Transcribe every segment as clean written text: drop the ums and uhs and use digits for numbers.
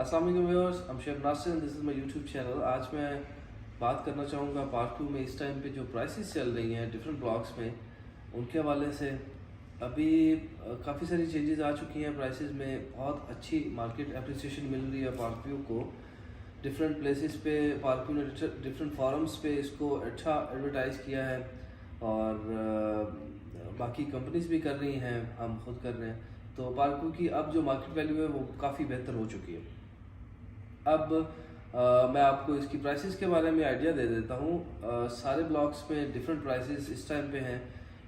अस्सलाम वालेकुम viewers, I'm Sheikh Nasir and this is my YouTube channel. आज मैं बात करना चाहूँगा पार्ट 2 में इस टाइम पे जो प्राइसेस चल रही हैं डिफरेंट ब्लॉक्स में, उनके हवाले से। अभी काफ़ी सारी चेंजेस आ चुकी हैं प्राइसेस में। बहुत अच्छी मार्केट अप्रिसिएशन मिल रही है पार्क व्यू को। डिफरेंट प्लेसेस पे पार्क व्यू ने डिफरेंट फॉरम्स पे इसको अच्छा एडवर्टाइज़ किया है और बाकी कंपनीज भी कर रही हैं, हम खुद कर रहे हैं। तो पार्क व्यू की अब जो मार्केट वैल्यू है वो काफ़ी बेहतर हो चुकी है। अब मैं आपको इसकी प्राइसेस के बारे में आइडिया दे देता हूँ। सारे ब्लॉक्स में डिफरेंट प्राइसेस इस टाइम पे हैं।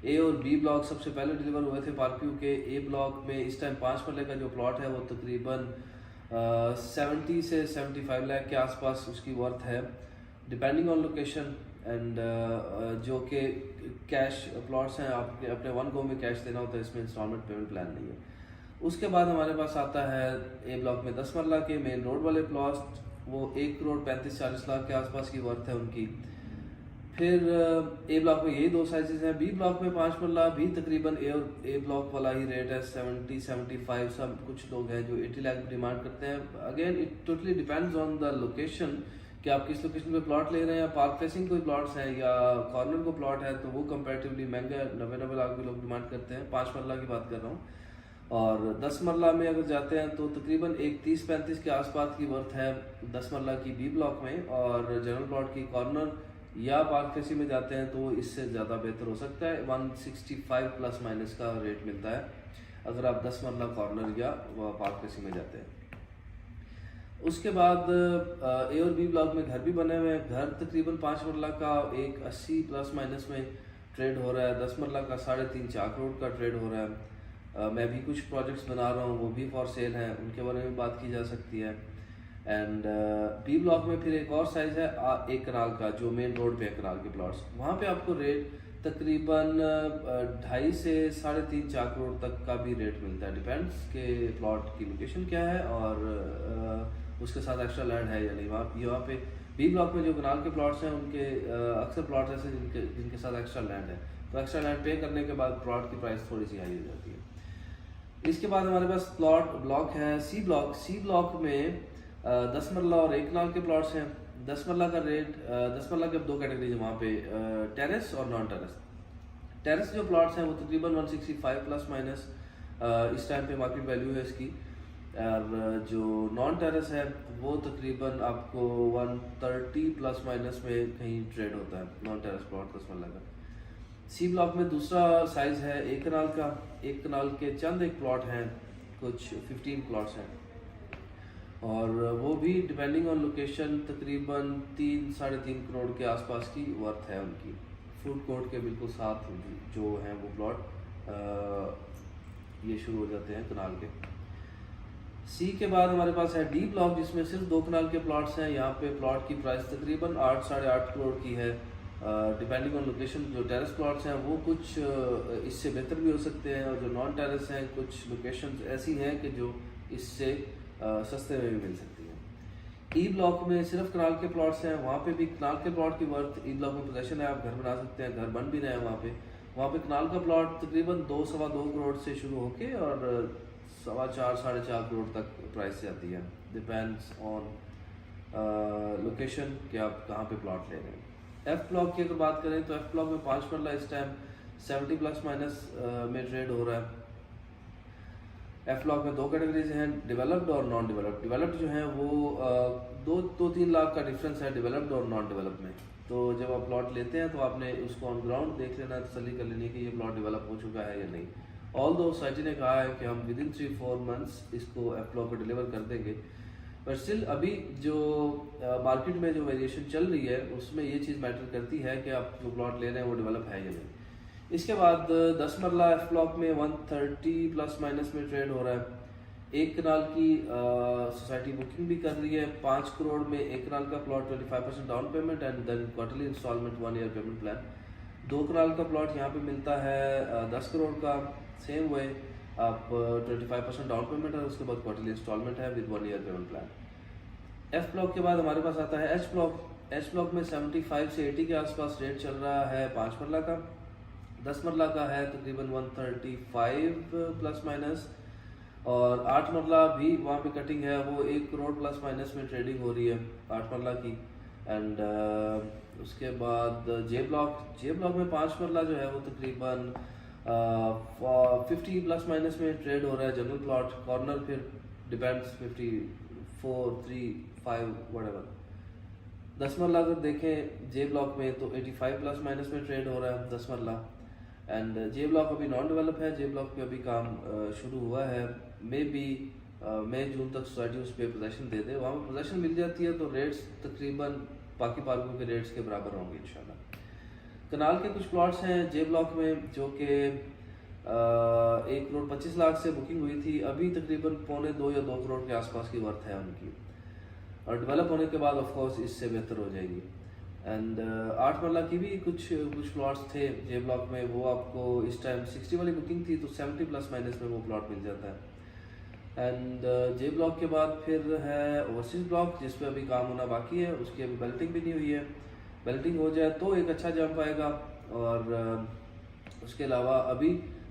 ए और बी ब्लॉक सबसे पहले डिलीवर हुए थे पार्क व्यू के। ए ब्लॉक में इस टाइम 5 मरले का जो प्लॉट है वो तकरीबन 70 से 75 लाख के आसपास उसकी वर्थ है, डिपेंडिंग ऑन लोकेशन एंड जो कि कैश प्लॉट्स हैं। आपके अपने वन गो में कैश देना होता है, इसमें इंस्टॉलमेंट पेमेंट प्लान नहीं है। उसके बाद हमारे पास आता है ए ब्लॉक में 10 मरला के मेन रोड वाले प्लॉट, वो 1 करोड़ 35-40 लाख के आसपास की वर्थ है उनकी। फिर ए ब्लॉक में यही दो साइजेस हैं। बी ब्लॉक में 5 मरला भी तकरीबन ए ब्लॉक वाला ही रेट है, 70-75। सब कुछ लोग हैं जो 80 लाख डिमांड करते हैं। Again it totally depends on the location कि आप किस लोकेशन पे प्लॉट ले रहे हैं। पार्क फेसिंग कोई प्लॉट्स हैं या कॉर्नर को प्लॉट है तो वो कंपैरेटिवली महंगा 90 लाख भी लोग डिमांड करते हैं। 5 मरला की बात कर रहा हूँ। और 10 मरला में अगर जाते हैं तो तकरीबन एक 30-35 के आसपास की वर्थ है 10 मरला की बी ब्लॉक में। और जनरल प्लॉट की कॉर्नर या पार्क फेसी में जाते हैं तो इससे ज़्यादा बेहतर हो सकता है। 165 प्लस माइनस का रेट मिलता है अगर आप 10 मरला कॉर्नर या पार्क फेसी में जाते हैं। उसके बाद ए और बी ब्लॉक में घर भी बने हुए हैं। घर तकरीबन 5 मरला का 180 प्लस माइनस में ट्रेड हो रहा है। 10 मरला का 3.5-4 करोड़ का ट्रेड हो रहा है। मैं भी कुछ प्रोजेक्ट्स बना रहा हूँ, वो भी फॉर सेल हैं, उनके बारे में बात की जा सकती है। एंड बी ब्लॉक में फिर एक और साइज़ है 1 कनाल का, जो मेन रोड पे 1 कनाल के प्लॉट्स, वहाँ पे आपको रेट तकरीबन 2.5 से 3.5-4 करोड़ तक का भी रेट मिलता है। डिपेंड्स के प्लॉट की लोकेशन क्या है और उसके साथ एक्स्ट्रा लैंड है या नहीं। यहाँ पे बी ब्लॉक में जो कनाल के प्लॉट्स हैं उनके अक्सर प्लॉट ऐसे जिनके साथ एक्स्ट्रा लैंड है, तो एक्स्ट्रा लैंड पे करने के बाद प्लॉट की प्राइस थोड़ी सी हाई हो जाती है। इसके बाद हमारे पास ब्लॉक है सी ब्लॉक। सी ब्लॉक में 10 मरला और 1 कनाल के प्लॉट्स हैं। 10 मरला का रेट 10 मरला के अब दो कैटेगरीज है वहाँ पे, टेरेस और नॉन टेरेस। टेरेस जो प्लॉट्स हैं वो तकरीबन 165 प्लस माइनस इस टाइम पे मार्केट वैल्यू है इसकी। और जो नॉन टेरेस है वो तकरीबन आपको 130 प्लस माइनस में कहीं ट्रेड होता है नॉन टेरेस प्लॉट 10 मरला का। सी ब्लॉक में दूसरा साइज है 1 कनाल का। 1 कनाल के चंद एक प्लॉट हैं, कुछ 15 प्लॉट्स हैं और वो भी डिपेंडिंग ऑन लोकेशन तकरीबन 3-3.5 करोड़ के आसपास की वर्थ है उनकी। फूड कोर्ट के बिल्कुल साथ जो हैं वो प्लॉट ये शुरू हो जाते हैं कनाल के। सी के बाद हमारे पास है डी ब्लॉक, जिसमें सिर्फ 2 कनाल के प्लॉट्स हैं। यहाँ पे प्लॉट की प्राइस तकरीबन 8-8.5 करोड़ की है, डिपेंडिंग ऑन लोकेशन। जो टेरेस प्लॉट्स हैं वो कुछ इससे बेहतर भी हो सकते हैं और जो नॉन टेरेस हैं कुछ लोकेशंस ऐसी हैं कि जो इससे सस्ते में भी मिल सकती हैं। ई ब्लॉक में सिर्फ कनाल के प्लॉट्स हैं। वहाँ पे भी कनाल के प्लॉट की वर्थ ई ब्लॉक में पोजेशन है, आप घर बना सकते हैं, घर बन भी रहे हैं वहाँ पे कनाल का प्लॉट तकरीबन 2-2.25 करोड़ से शुरू होके और 4.25-4.5 करोड़ तक प्राइस जाती है। डिपेंड्स ऑन लोकेशन कि आप कहाँ पे प्लॉट ले रहे हैं। एफ ब्लॉक की अगर बात करें तो एफ ब्लॉक में 5 मरला इस टाइम 70 प्लस माइनस में ट्रेड हो रहा है। एफ ब्लॉक में 2 कैटेगरीज हैं, डेवलप्ड और नॉन डेवलप्ड। डेवलप्ड जो है वो 2-3 लाख का डिफरेंस है डेवलप्ड और नॉन डेवलप्ड में। तो जब आप प्लॉट लेते हैं तो आपने उसको ऑन ग्राउंड देख लेना, तसल्ली कर लेनी कि ये प्लॉट डेवलप हो चुका है या नहीं। ऑल दो सोसाइटी ने कहा है कि हम विदिन 3-4 मंथ्स इसको एफ ब्लॉक को डिलीवर कर देंगे, पर स्टिल अभी जो मार्केट में जो वेरिएशन चल रही है उसमें ये चीज़ मैटर करती है कि आप जो प्लॉट ले रहे हैं वो डेवलप है या नहीं। इसके बाद 10 मरला एफ ब्लॉक में 130 प्लस माइनस में ट्रेड हो रहा है। 1 कनाल की सोसाइटी बुकिंग भी कर रही है। 5 करोड़ में 1 कनाल का plot, 25% down payment and then quarterly installment 1 year payment plan. 2 kanal का प्लॉट यहाँ पे मिलता है 10 करोड़ का। सेम वे आप 25% डाउन पेमेंट है, उसके बाद क्वार्टरली इंस्टॉलमेंट है with 1 year payment plan. F block के बाद हमारे पास आता है एच ब्लॉक। एच ब्लॉक में 75 से 80 के आसपास रेट चल रहा है 5 मरला का। 10 मरला का है तकरीबन 135 प्लस माइनस और 8 मरला भी वहाँ पे कटिंग है, वो 1 करोड़ प्लस माइनस में ट्रेडिंग हो रही है 8 मरला की। एंड उसके बाद जे ब्लॉक में 5 मरला जो है वो तकरीबन 50 प्लस माइनस में ट्रेड हो रहा है। जनरल प्लॉट कॉर्नर फिर डिपेंड्स 54, 3, 5 वटेवर। 10 मरला अगर देखें जे ब्लॉक में तो 85 प्लस माइनस में ट्रेड हो रहा है 10 मरला। एंड जे ब्लॉक अभी नॉन डेवलप है, जे ब्लॉक पे अभी काम शुरू हुआ है। मे बी मई जून तक सोसाइटी उस पर पोजेशन दे दे, वहाँ पर पोजेशन मिल जाती है तो रेट्स तकरीबन बाकी पार्कों के रेट्स के बराबर होंगे इंशाल्लाह। कनाल के कुछ प्लॉट्स हैं जे ब्लॉक में जो कि 1 करोड़ 25 लाख से बुकिंग हुई थी, अभी तकरीबन 1.25 या 2 करोड़ के आसपास की वर्थ है उनकी, और डेवलप होने के बाद ऑफ कोर्स इससे बेहतर हो जाएगी। एंड 8 मरला की भी कुछ प्लॉट्स थे जे ब्लॉक में, वो आपको इस टाइम 60 वाली बुकिंग थी तो 70 प्लस माइनस में वो प्लॉट मिल जाता है। एंड जे ब्लॉक के बाद फिर है ओवरसीज ब्लॉक जिस पे अभी काम होना बाकी है, उसकी अभी बेल्टिंग भी नहीं हुई है। बेल्टिंग हो जाए तो एक अच्छा जंप आएगा। और उसके अलावा अभी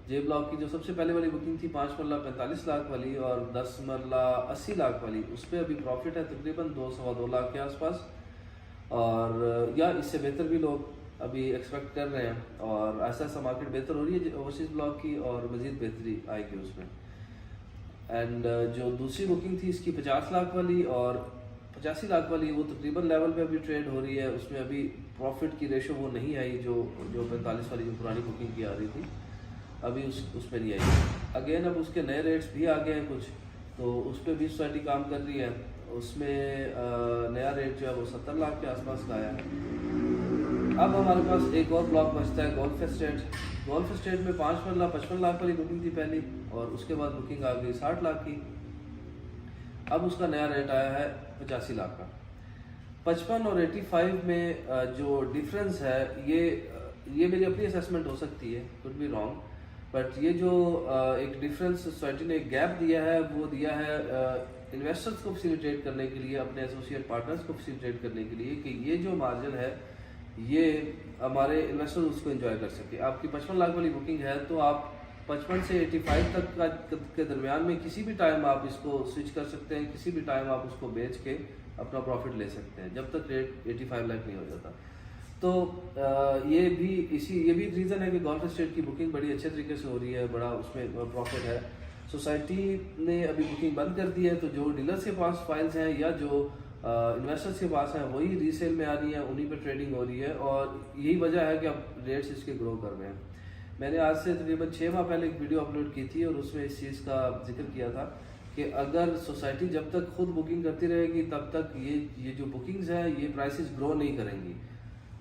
जे ब्लॉक की जो सबसे पहले वाली बुकिंग थी 5 मरला 45 लाख वाली और 10 मरला 80 लाख वाली, उस पर अभी प्रॉफिट है तकरीबन 2-2 लाख के आसपास, और या इससे बेहतर भी लोग अभी एक्सपेक्ट कर रहे हैं। और ऐसा ऐसा मार्केट बेहतर हो रही है ओवरसीज ब्लॉक की और मज़ीद बेहतरी आएगी उसमें। एंड जो दूसरी बुकिंग थी इसकी 50 लाख वाली और 85 लाख वाली, वो तकरीबन लेवल पे अभी ट्रेड हो रही है। उसमें अभी प्रॉफिट की रेशो वो नहीं आई जो 45 वाली जो पुरानी बुकिंग की आ रही थी, अभी उस पर नहीं आई। अगेन अब उसके नए रेट्स भी आ गए हैं कुछ, तो उस पर भी सोसाइटी काम कर रही है। उसमें नया रेट जो है वो 70 लाख के आसपास का आया है। अब हमारे पास एक और ब्लॉक बचता है गोल्फ एस्टेट। गोल्फ एस्टेट में 5 मरला 55 लाख वाली बुकिंग थी पहली, और उसके बाद बुकिंग आ गई 60 लाख की। अब उसका नया रेट आया है 85 लाख का। 55 और 85 में जो डिफरेंस है ये मेरी अपनी असेसमेंट हो सकती है, कुड बी रॉन्ग, बट ये जो एक डिफरेंस सोसाइटी ने एक गैप दिया है वो दिया है इन्वेस्टर्स को फैसिलिटेट करने के लिए, अपने एसोसिएट पार्टनर्स को फैसिलिटेट करने के लिए कि ये जो मार्जिन है ये हमारे इन्वेस्टर्स उसको एंजॉय कर सके। आपकी 55 लाख वाली बुकिंग है तो आप 55 से 85 तक के दरमियान में किसी भी टाइम आप इसको स्विच कर सकते हैं, किसी भी टाइम आप उसको बेच के अपना प्रॉफिट ले सकते हैं जब तक रेट 85 लाख नहीं हो जाता। तो ये भी रीज़न है कि गोल्फ एस्टेट की बुकिंग बड़ी अच्छे तरीके से हो रही है, बड़ा उसमें प्रॉफिट है। सोसाइटी ने अभी बुकिंग बंद कर दी है, तो जो डीलर्स के पास फाइल्स हैं या जो इन्वेस्टर्स के पास हैं वही रीसेल में आ रही हैं, उन्हीं पे ट्रेडिंग हो रही है, और यही वजह है कि अब रेट्स इसके ग्रो कर रहे हैं। मैंने आज से तकरीबन 6 माह पहले एक वीडियो अपलोड की थी और उसमें इस चीज़ का जिक्र किया था कि अगर सोसाइटी जब तक खुद बुकिंग करती रहेगी तब तक ये जो बुकिंग्स हैं ये प्राइसेस ग्रो नहीं करेंगी।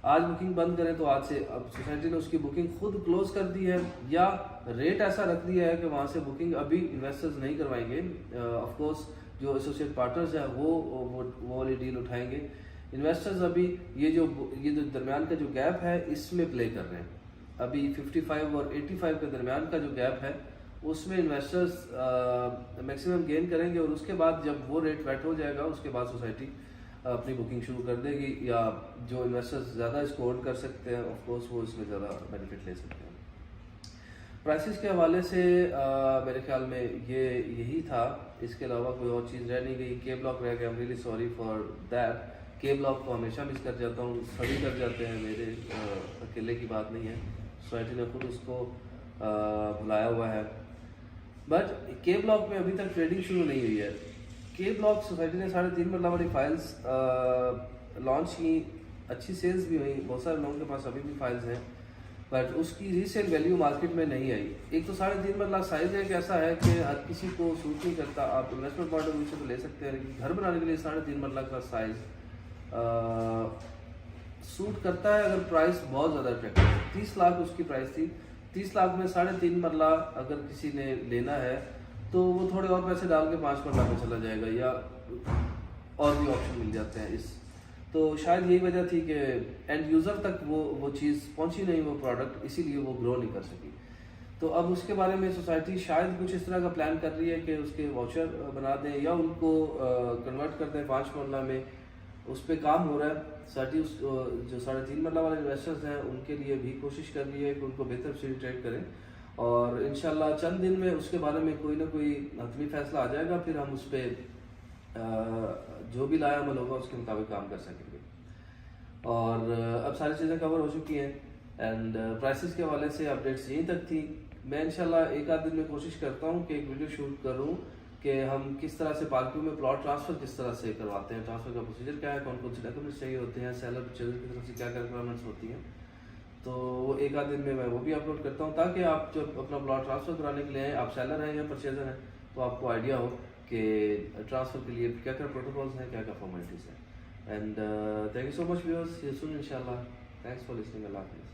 आज बुकिंग बंद करें तो आज से अब सोसाइटी ने उसकी बुकिंग खुद क्लोज कर दी है या रेट ऐसा रख दिया है कि वहाँ से बुकिंग अभी इन्वेस्टर्स नहीं करवाएंगे। ऑफ कोर्स जो एसोसिएट पार्टनर्स हैं वो वाली डील उठाएंगे। इन्वेस्टर्स अभी ये जो दरमियान का जो गैप है इसमें प्ले कर रहे हैं। अभी 55 और 85 के दरमियान का जो गैप है उसमें इन्वेस्टर्स मैक्सिमम गेन करेंगे, और उसके बाद जब वो रेट वेट हो जाएगा उसके बाद सोसाइटी अपनी बुकिंग शुरू कर देगी, या जो इन्वेस्टर्स ज़्यादा इसको होल्ड कर सकते हैं ऑफ कोर्स वो इसमें ज़्यादा बेनिफिट ले सकते हैं। प्राइसेस के हवाले से मेरे ख्याल में यही था, इसके अलावा कोई और चीज़ रह नहीं गई। के ब्लॉक रह गया, I am really sorry for that. के ब्लॉक को हमेशा मिस कर जाता हूँ, सभी कर जाते हैं, मेरे अकेले की बात नहीं है, सोसाइटी ने खुद उसको बुलाया हुआ है। बट के ब्लॉक में अभी तक ट्रेडिंग शुरू नहीं हुई है। के ब्लॉक सोसाइटी ने 3.5 मरला वाली फाइल्स लॉन्च की, अच्छी सेल्स भी हुई, बहुत सारे लोगों के पास अभी भी फाइल्स हैं, बट उसकी रीसेल वैल्यू मार्केट में नहीं आई। एक तो 3.5 मरला साइज एक ऐसा है कि हर किसी को सूट नहीं करता। आप इन्वेस्टमेंट पॉइंट ऑफ व्यू से तो ले सकते हैं, लेकिन घर बनाने के लिए 3.5 मरला का साइज सूट करता है अगर प्राइस बहुत ज़्यादा अट्रैक्टिव है। 30 लाख उसकी प्राइस थी, 30 लाख में 3.5 मरला अगर किसी ने लेना है तो वो थोड़े और पैसे डाल के 5 मरला में चला जाएगा, या और भी ऑप्शन मिल जाते हैं इस। तो शायद यही वजह थी कि एंड यूज़र तक वो चीज़ पहुंची नहीं, वो प्रोडक्ट, इसीलिए वो ग्रो नहीं कर सकी। तो अब उसके बारे में सोसाइटी शायद कुछ इस तरह का प्लान कर रही है कि उसके वाउचर बना दें या उनको कन्वर्ट कर दें 5 मरला में। उस पर काम हो रहा है। सोसाइटी जो 3.5 मरला वाले इन्वेस्टर्स हैं उनके लिए भी कोशिश कर रही है कि उनको बेहतर फैसिलिटेट करें, और इंशाल्लाह चंद दिन में उसके बारे में कोई ना कोई हतमी फैसला आ जाएगा, फिर हम उस पर जो भी लाया अमल होगा उसके मुताबिक काम कर सकेंगे। और अब सारी चीज़ें कवर हो चुकी हैं एंड प्राइसेस के हवाले से अपडेट्स यहीं तक थी। मैं इंशाल्लाह एक आध दिन में कोशिश करता हूँ कि एक वीडियो शूट करूँ कि हम किस तरह से पार्किंग में प्लॉट ट्रांसफ़र किस तरह से करवाते हैं, ट्रांसफ़र का प्रोसीजर क्या है, कौन कौन से डॉक्यूमेंट्स चाहिए होते हैं, सेलर परचेजर की तरफ से क्या क्या रिक्वायरमेंट्स होती हैं। तो वो एक आध दिन में मैं वो भी अपलोड करता हूँ, ताकि आप जब अपना प्लॉट ट्रांसफ़र कराने के लिए आए, आप सेलर हैं या परचेजर हैं, तो आपको आइडिया हो कि ट्रांसफ़र के लिए क्या क्या प्रोटोकॉल्स हैं, क्या क्या फॉर्मेलिटीज़ हैं। And thank you so much viewers, see you soon इंशाल्लाह। Thanks for listening. अल्लाह हाफिज़।